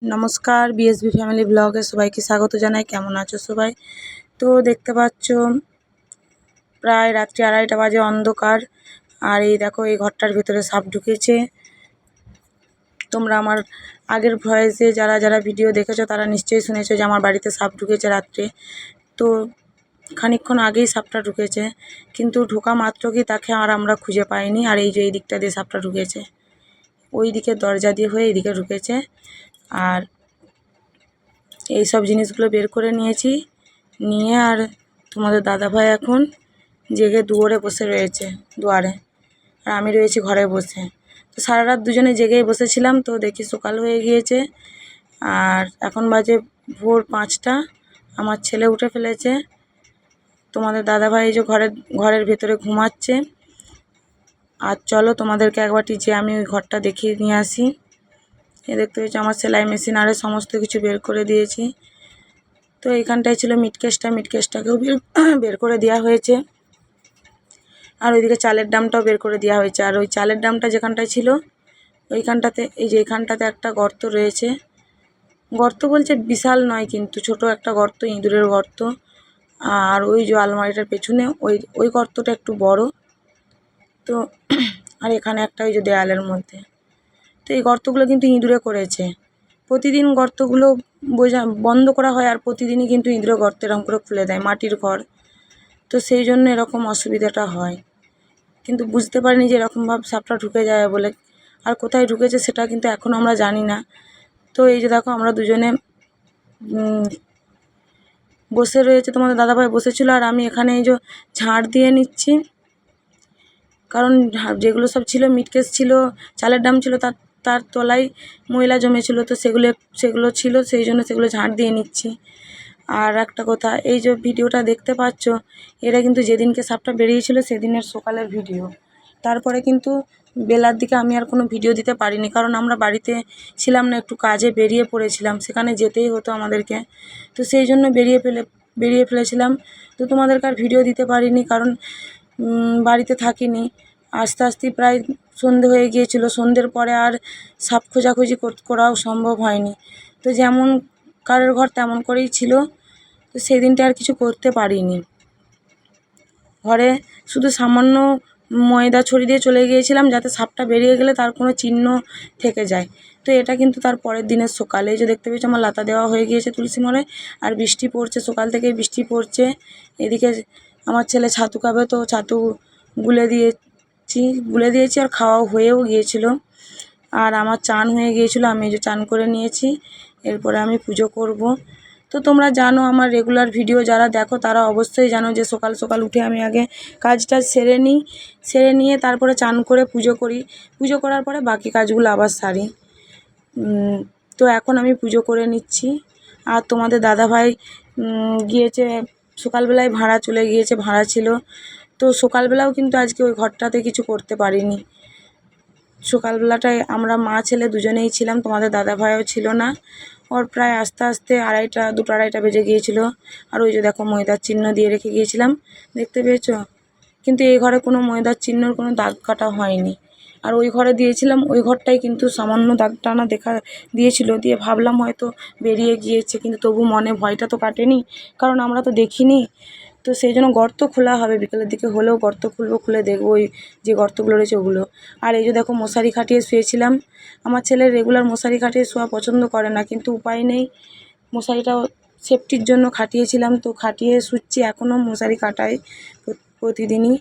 নমস্কার, BSB family ব্লগে সবাইকে স্বাগত জানাই। কেমন আছো সবাই? তো দেখতে পাচ্ছ প্রায় রাত্রি 2:30 বাজে, অন্ধকার। আর এই দেখো, এই ঘরটার ভিতরে সাপ ঢুকেছে। তোমরা আমার আগের ভয়েসে যারা যারা ভিডিও দেখেছো তারা নিশ্চয়ই শুনেছো যে আমার বাড়িতে সাপ ঢুকেছে রাত্রে। তো খানিকক্ষণ আগেই সাপটা ঢুকেছে, কিন্তু ঢোকা মাত্র কি তাকে আর আমরা খুঁজে পাইনি। আর এই যে এই দিকটা দিয়ে সাপটা ঢুকেছে, ওই দিকে দরজা দিয়ে হয়ে এইদিকে ঢুকেছে। আর এই সব জিনিসগুলো বের করে নিয়েছি, নিয়ে আর তোমাদের দাদাভাই এখন জেগে দুয়ারে বসে রয়েছে, দুয়ারে। আর আমি রয়েছি ঘরে বসে। তো সারা রাত দুজনে জেগেই বসেছিলাম। তো দেখি সকাল হয়ে গিয়েছে, আর এখন বাজে ভোর 5টা। আমার ছেলে উঠে ফেলেছে। তোমাদের দাদাভাই যে ঘরের ভেতরে ঘুমাচ্ছে। আর চলো তোমাদেরকে একবারটি যে আমি ওই ঘরটা দেখিয়ে নিয়ে আসি। এ দেখতে পেয়েছি আমার সেলাই মেশিন আর সমস্ত কিছু বের করে দিয়েছি। তো এইখানটায় ছিল মিটকেসটাকেও বের করে দেওয়া হয়েছে। আর ওইদিকে চালের ডামটাও বের করে দেওয়া হয়েছে। আর ওই চালের ডামটা যেখানটায় ছিল ওইখানটাতে, এই যে এইখানটাতে একটা গর্ত রয়েছে। গর্ত বলছে বিশাল নয়, কিন্তু ছোট একটা গর্ত, ইঁদুরের গর্ত। আর ওই যে আলমারিটার পেছনে ওই গর্তটা একটু বড়। তো আর এখানে একটা ওই যে দেয়ালের মধ্যে। তো এই গর্তগুলো কিন্তু ইঁদুরে করেছে। প্রতিদিন গর্তগুলো বন্ধ করা হয়, আর প্রতিদিনই কিন্তু ইঁদুরে গর্ত এরকম করে খুলে দেয়, মাটির ঘর। তো সেই জন্য এরকম অসুবিধাটা হয়। কিন্তু বুঝতে পারিনি যে এরকমভাবে সাপটা ঢুকে যায় বলে। আর কোথায় ঢুকেছে সেটা কিন্তু এখনও আমরা জানি না। তো এই যে দেখো, আমরা দুজনে বসে রয়েছে, তোমাদের দাদাভাই বসেছিল, আর আমি এখানে এই যে ঝাড় দিয়ে নিচ্ছি। কারণ যেগুলো সব ছিল, মিটকেস ছিল, চালের ডাম ছিল, তার তলায় ময়লা জমেছিল। তো সেগুলো ছিল, সেই জন্য সেগুলো ঝাড় দিয়ে নিচ্ছি। আর একটা কথা, এই যে ভিডিওটা দেখতে পাচ্ছ, এরা কিন্তু যেদিনকে সাপটা বেরিয়েছিল সেদিনের সকালের ভিডিও। তারপরে কিন্তু বেলার দিকে আমি আর কোনো ভিডিও দিতে পারিনি, কারণ আমরা বাড়িতে ছিলাম না, একটু কাজে বেরিয়ে পড়েছিলাম, সেখানে যেতেই হতো আমাদেরকে। তো সেই জন্য বেরিয়ে ফেলেছিলাম। তো তোমাদেরকে আর ভিডিও দিতে পারিনি, কারণ বাড়িতে থাকিনি। আস্তে আস্তে প্রায় সন্ধে হয়ে গিয়েছিল। সন্ধ্যের পরে আর সাপ খোঁজাখুঁজি করাও সম্ভব হয়নি। তো যেমন কারোর ঘর তেমন করেই ছিল। তো সেই দিনটা আর কিছু করতে পারিনি। ঘরে শুধু সামান্য ময়দা ছড়িয়ে দিয়ে চলে গিয়েছিলাম, যাতে সাপটা বেরিয়ে গেলে তার কোনো চিহ্ন থেকে যায়। তো এটা কিন্তু তার পরের দিনের সকালে, এই যে দেখতে পেয়েছি আমার লাতা দেওয়া হয়ে গিয়েছে তুলসী মরে। আর বৃষ্টি পড়ছে, সকাল থেকেই বৃষ্টি পড়ছে। এদিকে আমার ছেলে ছাতু খাবে, তো ছাতু গুলে দিয়েছি আর খাওয়াও হয়েও গিয়েছিল। আর আমার চান হয়ে গিয়েছিল, আমি এই যে চান করে নিয়েছি। এরপরে আমি পুজো করব। তো তোমরা জানো, আমার রেগুলার ভিডিও যারা দেখো তারা অবশ্যই জানো যে সকাল সকাল উঠে আমি আগে কাজটা সেরে নিয়ে তারপরে চান করে পুজো করি। পুজো করার পরে বাকি কাজগুলো আবার সারি। তো এখন আমি পুজো করে নিচ্ছি। আর তোমাদের দাদাভাই গিয়েছে সকালবেলায়, ভাড়া চলে গিয়েছে, ভাড়া ছিল। তো সকালবেলাও কিন্তু আজকে ওই ঘরটাতে কিছু করতে পারিনি। সকালবেলাটায় আমরা মা ছেলে দুজনেই ছিলাম, তোমাদের দাদাভাইও ছিল না। ওর প্রায় আস্তে আস্তে 2:30 বেজে গিয়েছিল। আর ওই যে দেখো, ময়দার চিহ্ন দিয়ে রেখে গিয়েছিলাম, দেখতে পেয়েছো? কিন্তু এই ঘরে কোনো ময়দার চিহ্নর কোনো দাগ কাটা হয়নি। আর ওই ঘরে দিয়েছিলাম, ওই ঘরটাই কিন্তু সামান্য দাগ টানা দেখা দিয়েছিল। দিয়ে ভাবলাম হয়তো বেরিয়ে গিয়েছে, কিন্তু তবু মনে ভয়টা তো কাটেনি, কারণ আমরা তো দেখিনি। তো সেই জন্য গর্ত খোলা হবে বিকেলের দিকে হলেও, গর্ত খুলে দেখবো ওই যে গর্তগুলো রয়েছে ওগুলো। আর এই যে দেখো, মশারি খাটিয়ে শুয়েছিলাম। আমার ছেলে রেগুলার মশারি খাটিয়ে শোয়া পছন্দ করে না, কিন্তু উপায় নেই, মশারিটাও সেফটির জন্য খাটিয়েছিলাম। তো খাটিয়ে শুচ্ছি, এখনও মশারি কাটাই প্রতিদিনই,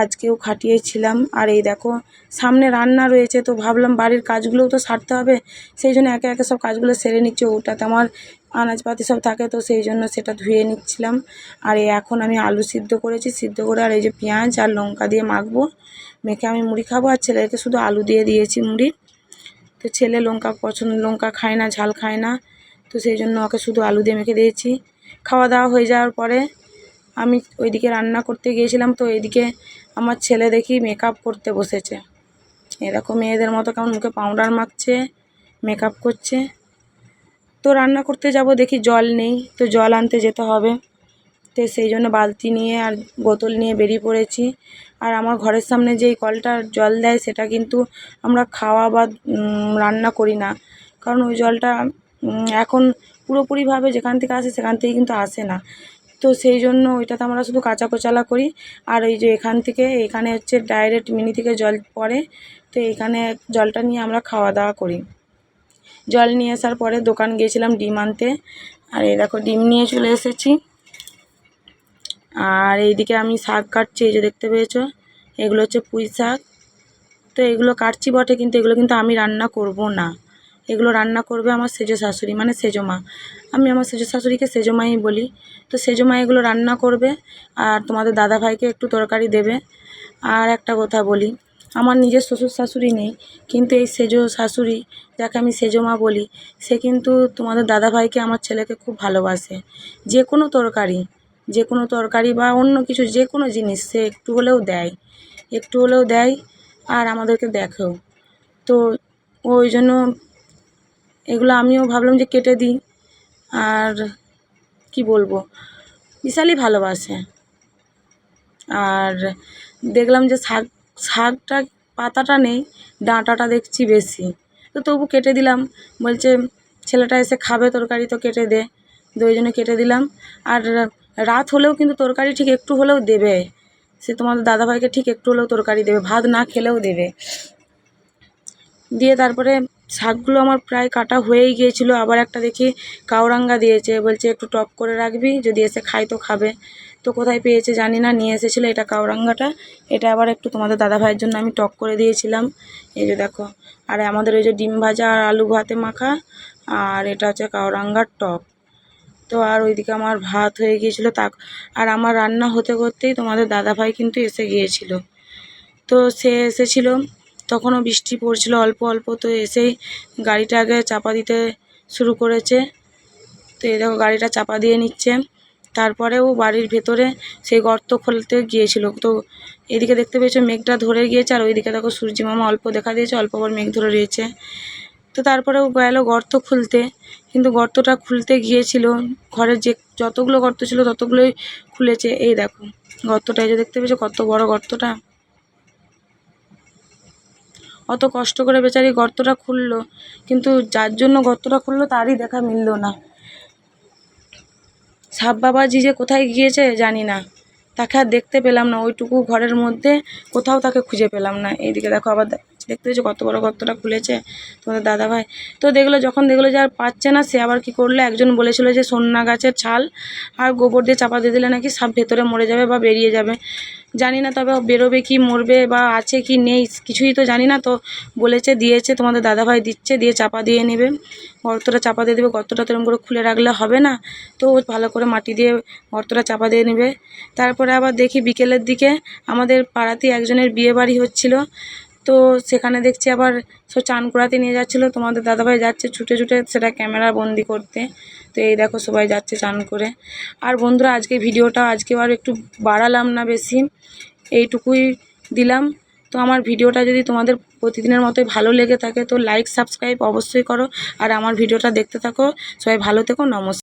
আজকেও খাটিয়েছিলাম। আর এই দেখো, সামনে রান্না রয়েছে, তো ভাবলাম বাড়ির কাজগুলোও তো সারতে হবে, সেই জন্য একে একে সব কাজগুলো সেরে নিচ্ছি। ওটাতে আমার আনাজপাতি সব থাকে, তো সেই জন্য সেটা ধুয়ে নিচ্ছিলাম। আর এখন আমি আলু সিদ্ধ করেছি, সিদ্ধ করে আর এই যে পেঁয়াজ আর লঙ্কা দিয়ে মাখবো, মেখে আমি মুড়ি খাবো। আর ছেলেকে শুধু আলু দিয়ে দিয়েছি মুড়ি। তো ছেলে লঙ্কা খায় না, ঝাল খায় না, তো সেই জন্য ওকে শুধু আলু দিয়ে মেখে দিয়েছি। খাওয়া দাওয়া হয়ে যাওয়ার পরে আমি ওইদিকে রান্না করতে গিয়েছিলাম। তো এইদিকে আমার ছেলে দেখি মেকআপ করতে বসেছে। এরকম মেয়েদের মতো কেমন মুখে পাউডার মাখছে, মেকআপ করছে। তো রান্না করতে যাব, দেখি জল নেই, তো জল আনতে যেতে হবে। তো সেই জন্য বালতি নিয়ে আর বোতল নিয়ে বেরিয়ে পড়েছি। আর আমার ঘরের সামনে যেই কলটার জল দেয় সেটা কিন্তু আমরা খাওয়া বা রান্না করি না, কারণ ওই জলটা এখন পুরোপুরিভাবে যেখান থেকে আসে সেখান থেকে কিন্তু আসে না। তো সেই জন্য ওইটাতে আমরা শুধু কাঁচা কোচালা করি। আর ওই যে এখান থেকে এখানে হচ্ছে ডাইরেক্ট মিনি থেকে জল পড়ে, তো এইখানে জলটা নিয়ে আমরা খাওয়া দাওয়া করি। জল নিয়ে আসার পরে দোকান গিয়েছিলাম ডিম আনতে, আর এই দেখো ডিম নিয়ে চলে এসেছি। আর এইদিকে আমি শাক কাটছি, এই যে দেখতে পেয়েছো, এগুলো হচ্ছে পুঁই শাক। তো এগুলো কাটছি বটে, কিন্তু এগুলো কিন্তু আমি রান্না করব না, এগুলো রান্না করবে আমার সেজো শাশুড়ি, মানে সেজো মা। আমি আমার সেজো শাশুড়িকে সেজো মাই বলি। তো সেজো মা এগুলো রান্না করবে, আর তোমাদের দাদাভাইকে একটু তরকারি দেবে। আর একটা কথা বলি, আমার নিজের শ্বশুর শাশুড়ি নেই, কিন্তু এই সেজো শাশুড়ি, যাকে আমি সেজো মা বলি, সে কিন্তু তোমাদের দাদাভাইকে, আমার ছেলেকে খুব ভালোবাসে। যে কোনো তরকারি বা অন্য কিছু যে কোনো জিনিস সে একটু হলেও দেয়, আর আমাদেরকে দেখেও। তো ওই জন্য এগুলো আমিও ভাবলাম যে কেটে দিই। আর কি বলবো, বিশালই ভালোবাসে। আর দেখলাম যে শাকটা পাতাটা নেই, ডাঁটাটা দেখছি বেশি, তো তবু কেটে দিলাম। বলছে ছেলেটা এসে খাবে তরকারি, তো কেটে দে, তো ওই জন্য কেটে দিলাম। আর রাত হলেও কিন্তু তরকারি ঠিক একটু হলেও দেবে, সে তোমাদের দাদাভাইকে ঠিক একটু হলেও তরকারি দেবে, ভাত না খেলেও দেবে। দিয়ে তারপরে শাকগুলো আমার প্রায় কাটা হয়েই গিয়েছিলো। আবার একটা দেখি কাউরাঙ্গা দিয়েছে, বলছে একটু টক করে রাখবি, যদি এসে খাই তো খাবে। তো কোথায় পেয়েছে জানি না, নিয়ে এসেছিলো এটা কাউরাঙ্গাটা। এটা আবার একটু তোমাদের দাদাভাইয়ের জন্য আমি টক করে দিয়েছিলাম, এই যে দেখো। আর আমাদের ওই যে ডিম ভাজা আর আলু ভাতে মাখা, আর এটা হচ্ছে কাউরাঙ্গার টক। তো আর ওইদিকে আমার ভাত হয়ে গিয়েছিলো। আর আমার রান্না হতে করতেই তোমাদের দাদাভাই কিন্তু এসে গিয়েছিলো। তো সে এসেছিলো, তখনও বৃষ্টি পড়ছিল অল্প অল্প। তো এসেই গাড়িটা আগে চাপা দিতে শুরু করেছে। তো এই দেখো গাড়িটা চাপা দিয়ে নিচ্ছে। তারপরেও বাড়ির ভেতরে সেই গর্ত খুলতে গিয়েছিল। তো এদিকে দেখতে পেয়েছো মেঘটা ধরে গিয়েছে, আর ওইদিকে দেখো সূর্যি মামা অল্প দেখা দিয়েছে, অল্প আবার মেঘ ধরে রয়েছে। তো তারপরেও গেল গর্ত খুলতে, কিন্তু গর্তটা খুলতে গিয়েছিল, ঘরের যে যতগুলো গর্ত ছিল ততগুলোই খুলেছে। এই দেখো গর্তটা, এই যে দেখতে পেয়েছো কত বড় গর্তটা, অত কষ্ট করে বেচারি গর্তটা খুললো, কিন্তু যার জন্য গর্তটা খুললো তারই দেখা মিলল না। সাপ বাবাজি যে কোথায় গিয়েছে জানি না, তাকে আর দেখতে পেলাম না, ওইটুকু ঘরের মধ্যে কোথাও তাকে খুঁজে পেলাম না। এইদিকে দেখো আবার দেখতে পেয়েছো কত বড় গর্তটা খুলেছে তোমাদের দাদাভাই। তো যখন দেখলো যে আর পাচ্ছে না, সে আবার কি করলো, একজন বলেছিল যে সন্না গাছের ছাল আর গোবর দিয়ে চাপা দিয়ে দিলে নাকি সাপ ভেতরে মরে যাবে বা বেরিয়ে যাবে, জানি না তবে বেরোবে কি মরবে বা আছে কি নেই কিছুই তো জানি না। তো দিয়েছে তোমাদের দাদাভাই দিচ্ছে, দিয়ে চাপা দিয়ে নেবে, গর্তটা চাপা দিয়ে দেবে। গর্তটা তো এরকম করে খুলে রাখলে হবে না, তো ভালো করে মাটি দিয়ে গর্তটা চাপা দিয়ে নেবে। তারপরে আবার দেখি বিকেলের দিকে আমাদের পাড়াতে একজনের বিয়ে বাড়ি হচ্ছিলো। তো সেখানে দেখছি আবার সব চান করাতে নিয়ে যাচ্ছিলো, তোমাদের দাদাভাই যাচ্ছে ছুটে ছুটে সেটা ক্যামেরা বন্দি করতে। তো এই দেখো সবাই যাচ্ছে চান করে। আর বন্ধুরা আজকে ভিডিওটা আর একটু বাড়ালাম না বেশি, এইটুকুই দিলাম। তো আমার ভিডিওটা যদি তোমাদের প্রতিদিনের মতোই ভালো লেগে থাকে তো লাইক সাবস্ক্রাইব অবশ্যই করো, আর আমার ভিডিওটা দেখতে থাকো। সবাই ভালো থেকো, নমস্কার।